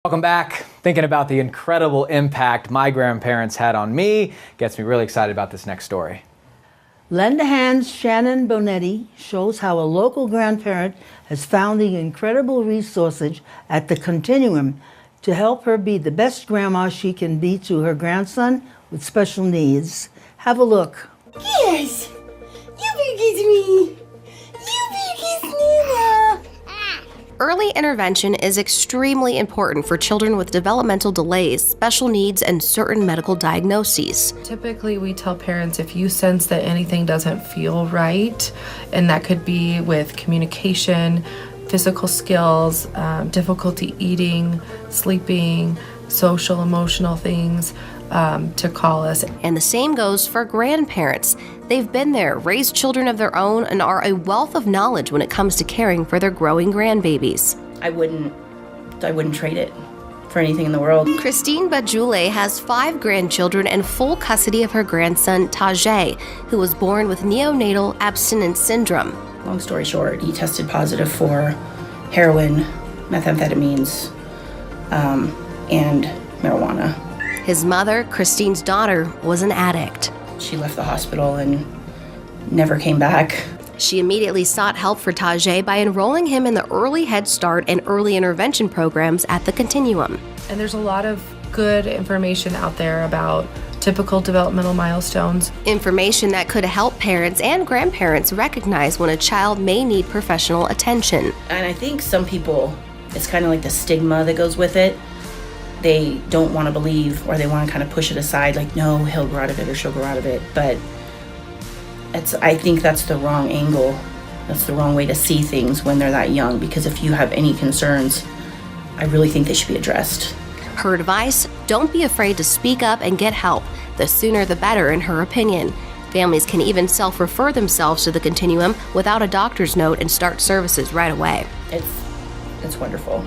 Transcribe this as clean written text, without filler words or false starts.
Welcome back. Thinking about the incredible impact my grandparents had on me gets me really excited about this next story. Lend a Hand's Shannon Bonetti shows how a local grandparent has found the incredible resources at the Continuum to help her be the best grandma she can be to her grandson with special needs. Have a look. Yes, you biggest me. You biggest Nina. Early intervention is extremely important for children with developmental delays, special needs, and certain medical diagnoses. Typically, we tell parents if you sense that anything doesn't feel right, and that could be with communication, physical skills, difficulty eating, sleeping, social, emotional things, to call us. And the same goes for grandparents. They've been there, raised children of their own, and are a wealth of knowledge when it comes to caring for their growing grandbabies. I wouldn't trade it for anything in the world. Christine Bajule has 5 grandchildren and full custody of her grandson, Tajay, who was born with neonatal abstinence syndrome. Long story short, he tested positive for heroin, methamphetamines, and marijuana. His mother, Christine's daughter, was an addict. She left the hospital and never came back. She immediately sought help for Tajay by enrolling him in the early Head Start and early intervention programs at the Continuum. And there's a lot of good information out there about typical developmental milestones. Information that could help parents and grandparents recognize when a child may need professional attention. And I think some people, it's kind of like the stigma that goes with it. They don't want to believe, or they want to kind of push it aside, like, no, he'll grow out of it or she'll grow out of it. But I think that's the wrong angle. That's the wrong way to see things when they're that young, because if you have any concerns, I really think they should be addressed. Her advice, don't be afraid to speak up and get help. The sooner the better, in her opinion. Families can even self-refer themselves to the Continuum without a doctor's note and start services right away. It's wonderful.